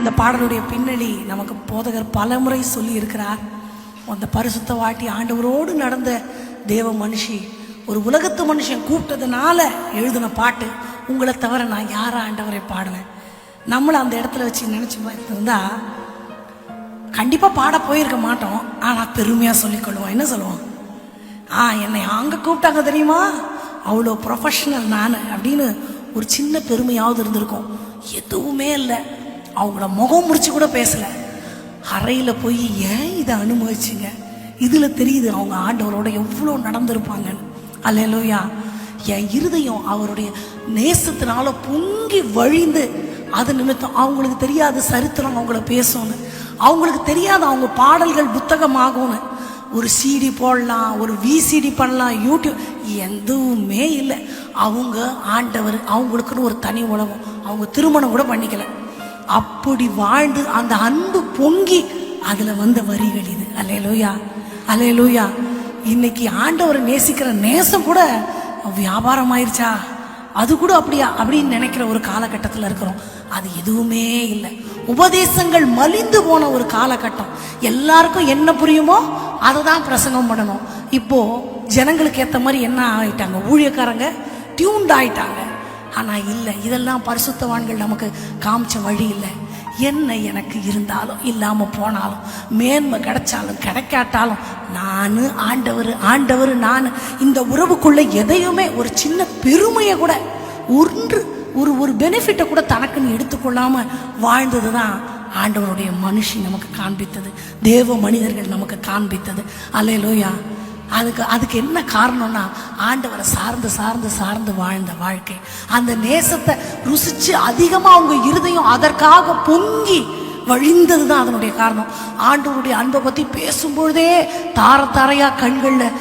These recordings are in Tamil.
இந்த பாடலுடைய பின்னணி நமக்கு போதகர் பலமுறை சொல்லி இருக்கிறார். அந்த பரிசுத்த வாட்டி ஆண்டவரோடு நடந்த தேவ மனுஷி, ஒரு உலகத்து மனுஷன் கூப்பிட்டதுனால எழுதின பாட்டு. உங்களை தவிர நான் யாரை ஆண்டவரை பாடுவேன்? நம்மளை அந்த இடத்துல வச்சு நினச்சி பார்த்துருந்தா கண்டிப்பாக பாட போயிருக்க மாட்டோம். ஆனால் பெருமையாக சொல்லிக்கொள்வோம். என்ன சொல்லுவோம்? என்னை அங்கே கூப்பிட்டாங்க தெரியுமா, அவ்வளோ ப்ரொஃபஷனல் நான் அப்படின்னு ஒரு சின்ன பெருமையாவது இருந்திருக்கும். எதுவுமே இல்லை. அவங்கள முகம் முடிச்சு கூட பேசலை. அறையில் போய் ஏன் இதை அனுபவிச்சிங்க, இதில் தெரியுது அவங்க ஆண்டவரோட எவ்வளோ நடந்திருப்பாங்கன்னு. அல்லேலூயா. என் இருதயம் அவருடைய நேசத்தினால பொங்கி வழிந்து, அது நிமித்தம் அவங்களுக்கு தெரியாத சரித்திரம் அவங்கள பேசணும், அவங்களுக்கு தெரியாத அவங்க பாடல்கள் புத்தகமாகும்னு. ஒரு சிடி போடலாம், ஒரு விசிடி பண்ணலாம், யூடியூப் எதுவுமே இல்லை. அவங்க ஆண்டவர், அவங்களுக்குன்னு ஒரு தனி உலகம். அவங்க திருமணம் கூட பண்ணிக்கல. அப்படி வாழ்ந்து அந்த அன்பு பொங்கி அதில் வந்த வரிகள் இது. அல்லேலூயா, அல்லேலூயா. இன்னைக்கு ஆண்டவரை நேசிக்கிற நேசம் கூட வியாபாரம் ஆயிடுச்சா, அது கூட அப்படியா அப்படின்னு நினைக்கிற ஒரு காலகட்டத்தில் இருக்கிறோம். அது எதுவுமே இல்லை. உபதேசங்கள் மலிந்து போன ஒரு காலகட்டம். எல்லாருக்கும் என்ன புரியுமோ அதை தான் பிரசங்கம் பண்ணணும். இப்போ ஜனங்களுக்கு ஏற்ற மாதிரி என்ன ஆயிட்டாங்க, ஊழியக்காரங்க டியூன்ட் ஆயிட்டாங்க. ஆனால் இல்லை, இதெல்லாம் பரிசுத்தவான்கள் நமக்கு காமிச்ச வழி இல்லை. என்ன எனக்கு இருந்தாலும் இல்லாமல் போனாலும், மேன்மை கிடைச்சாலும் கிடைக்காட்டாலும், நான் ஆண்டவர் ஆண்டவர் நான் இந்த உறவுக்குள்ளே எதையுமே ஒரு சின்ன பெருமையை கூட ஒரு பெனிஃபிட்டை கூட தனக்குன்னு எடுத்துக்கொள்ளாமல் வாழ்ந்தது தான் ஆண்டவருடைய மனுஷி நமக்கு காண்பித்தது, தேவ மனிதர்கள் நமக்கு காண்பித்தது. அல்லேலூயா. அதுக்கு என்ன காரணம்னா, ஆண்டவரை சார்ந்து சார்ந்து சார்ந்து வாழ்ந்த வாழ்க்கை. அந்த நேசத்தை ருசிச்சு அதிகமாக அவங்க இருதயம் அதற்காக பொங்கி வழிந்தது தான் அதனுடைய காரணம். ஆண்டவருடைய அன்பை பற்றி பேசும்பொழுதே தார தாரையாக கண்களில்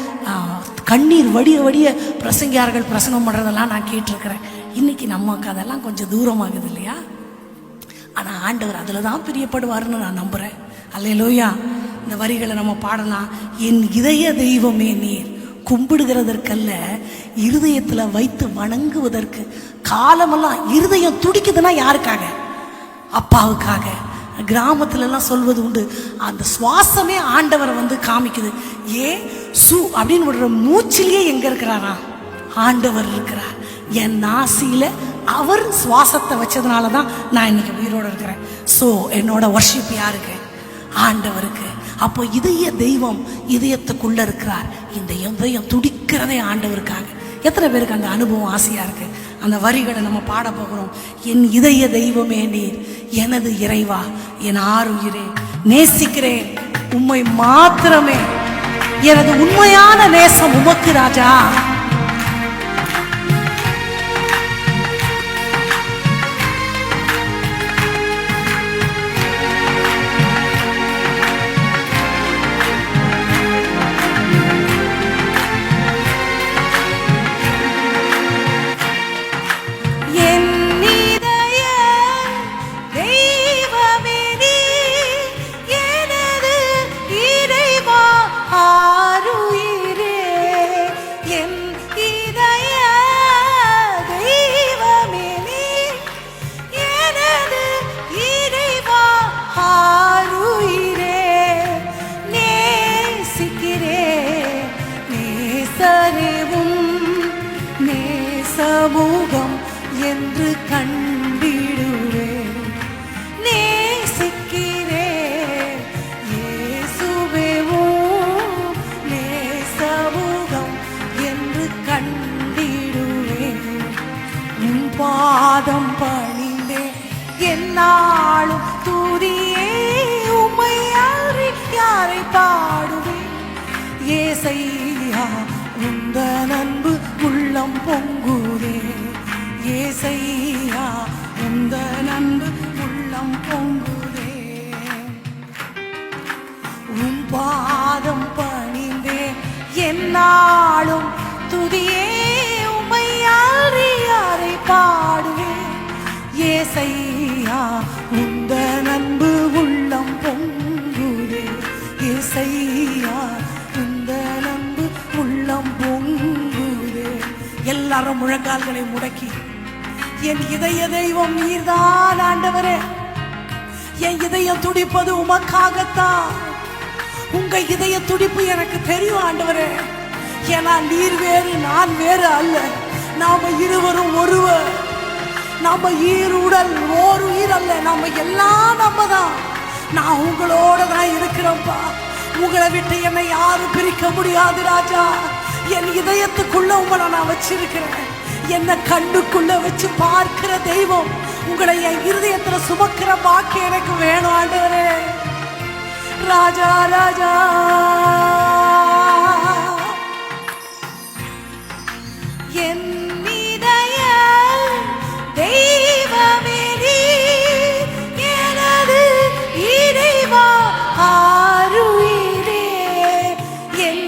கண்ணீர் வடிய வடிய பிரசங்கியார்கள் பிரசங்கம் பண்ணுறதெல்லாம் நான் கேட்டிருக்கிறேன். இன்னைக்கு நமக்கு அதெல்லாம் கொஞ்சம் தூரமாகுது இல்லையா? ஆனால் ஆண்டவர் அதில் தான் பிரியப்படுவார்னு நான் நம்புகிறேன். அல்லேலூயா. இந்த வரிகளை நம்ம பாடலாம். என் இதய தெய்வமே நீர், கும்பிடுகிறதற்கல்ல இருதயத்தில் வைத்து வணங்குவதற்கு. காலமெல்லாம் இருதயம் துடிக்குதுன்னா யாருக்காக? அப்பாவுக்காக. கிராமத்துலலாம் சொல்வது உண்டு, அந்த சுவாசமே ஆண்டவரை வந்து காமிக்குது. அப்படின்னு விடுற மூச்சிலேயே எங்க இருக்கிறாரா? ஆண்டவர் இருக்கிறார். என் நாசியில அவர் சுவாசத்தை வச்சதுனால தான் நான் இன்னைக்கு உயிரோடு இருக்கிறேன். ஸோ என்னோட வர்ஷிப் யாருக்கு? ஆண்டவருக்கு. அப்போ இதய தெய்வம் இதயத்துக்குள்ள இருக்கிறார். இந்த இதயம் துடிக்கிறதே ஆண்டவருக்காக. எத்தனை பேருக்கு அந்த அனுபவம் ஆசையா இருக்கு? அந்த வரிகளை நம்ம பாட போகிறோம். என் இதய தெய்வமே நீர், எனது இறைவா, என் ஆருயிரே, நேசிக்கிறேன் உம்மை மாத்திரமே, எனது உண்மையான நேசம் உமக்கு ராஜா. சமூகம் என்று கண்டிடுவே, நேசிக்கிறே இயேசுவே நேசமுகம் என்று கண்டிடுவே. உன் பாதம் பணிந்தே என்னாலும் துதியே, உம்மை யாரை யாரை பாடுவே. ஏசையா உந்த அன்பு உள்ளம் பொங்குதே, ஏசையா உந்த அன்பு உள்ளம் பொங்குதே. உன் பாதம் பணிந்தே என்னாலும் துதியே, உம்மை யாரை யாரை பாடுவே. ஏசையா உந்த அன்பு உள்ளம் பொங்குதே, ஏசையா உந்த அன்பு உள்ளம் பொங்குதே. எல்லாரும் முழங்கால்களை முடக்கி, என் இதய தெய்வம் நீர்தான் ஆண்டவரே, என் இதயம் துடிப்பது உமக்காகத்தான். உங்க இதய துடிப்பு எனக்கு தெரியும் ஆண்டவரே. ஏன்னா நீர் வேறு நான் வேறு அல்ல. நாம இருவரும் ஒருவர். நம்ம ஈருடல் ஓர் உயிர் அல்ல. நம்ம எல்லாம் நம்ம தான். நான் உங்களோட தான் இருக்கிறேன்ப்பா. உங்களை விட்டு என்னை யாரும் பிரிக்க முடியாது ராஜா. என் இதயத்துக்குள்ள உங்களை நான் வச்சிருக்கிறேன். என்ன கண்ணுக்குள்ள வச்சு பார்க்கிற தெய்வம் உங்களை என் இருதயத்துல சுமக்கிற பாக்கியம் எனக்கு வேணும் ஆண்டவரே. ராஜா ராஜா என் இதய தெய்வமே நீர், எனது இறைவா ஆருயிரே. என்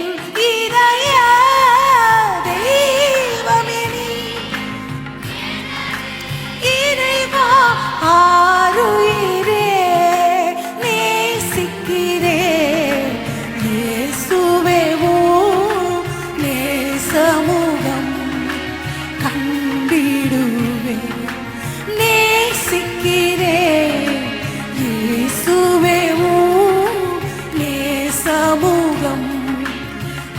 இதய தெய்வமே நீர், இறைவா ஆருயிரே. நேசிக்கிறேன் இயேசுவே உம் நேசமுகம் கண்டிடுவேன். நேசிக்கிறேன் இயேசுவே உம் நேசமுகம்.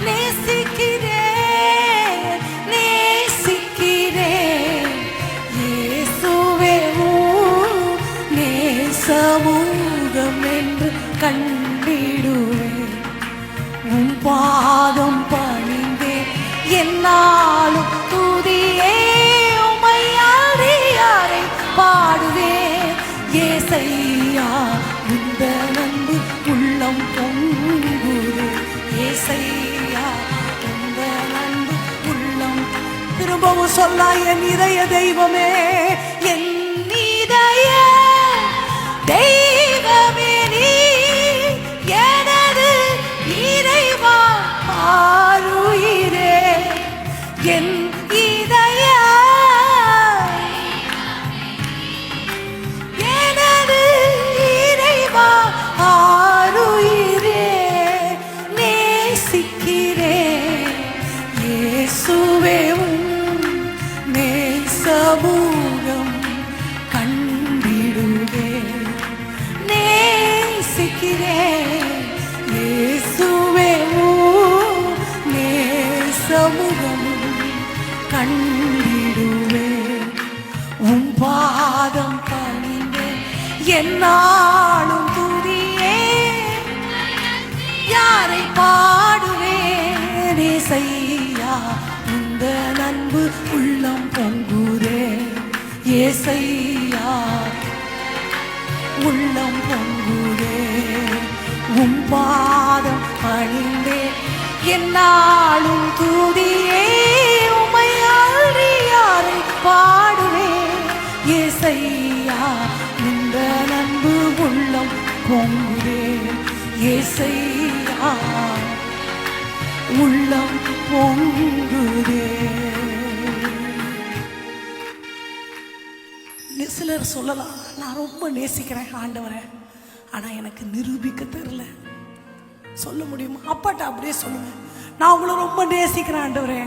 நேசிக்கிறேன் நேசிக்கிறேன் இயேசுவே உம் நேசமுகம் என்று கண்டிடுவேன். உம் பாதம் பணிந்தே என்னாலும் துதியே உம்மை யாரை பாடுவேன். ஏசையா இந்த நன்பு உள்ளம் பொங்குதே. ஏசையா இந்த நன்பு உள்ளம். திரும்பவும் சொல்ல என் இதய தெய்வமே, என் இதய தெய்வமே நீர், எனது இறைவா ஆருயிரே. என் இதய எனது இறைவா ஆருயிரே. நேசிக்கிறேன் இயேசுவே உம் நேசமுகம் கண்டிடுவேன். நேசிக்கிறேன் இயேசுவே உம் நேசமுகம் கண்டிடுவேன். உம் பாதம் பணிந்தே என்னாலும் துதியே யாரை பாடுவேன். ஏசையா இந்த நன்பு உள்ளம் பொங்குதே. ஏசையா உள்ளம் பொங்குதே. உம் பாதம் பணிந்தே என்னாலும் துதியே உம்மை யாரை பாடுவேன். ஏசையா இந்த நன்பு உள்ளம் பொங்குதே. ஏசையா உள்ளம் பொங்குதே. சிலர் சொல்லலாம், நான் ரொம்ப நேசிக்கிறேன் ஆண்டவரை, ஆனா எனக்கு நிரூபிக்க தெரியல. சொல்ல முடியுமா? அப்பாட்ட அப்படியே சொல்லுவேன், நான் உங்களை ரொம்ப நேசிக்கிறேன் ஆண்டவரே,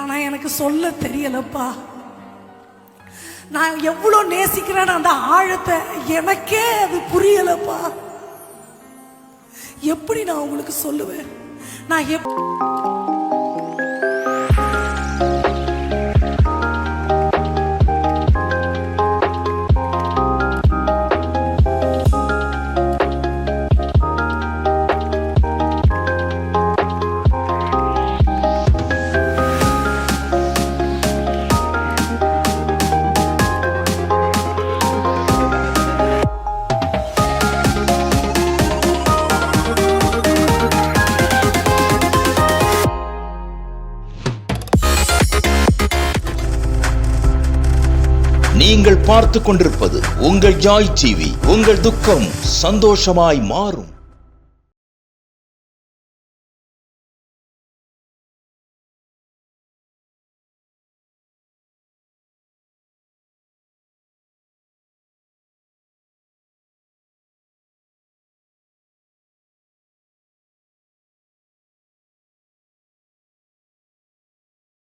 ஆனா எனக்கு சொல்ல தெரியலப்பா. நான் எவ்வளோ நேசிக்கிறேன்னு அந்த ஆழத்தை எனக்கே அது புரியலப்பா. எப்படி நான் உங்களுக்கு சொல்லுவேன்? நான் நீங்கள் பார்த்துக் கொண்டிருப்பது உங்கள் ஜாய் டிவி. உங்கள் துக்கம் சந்தோஷமாய் மாறும்.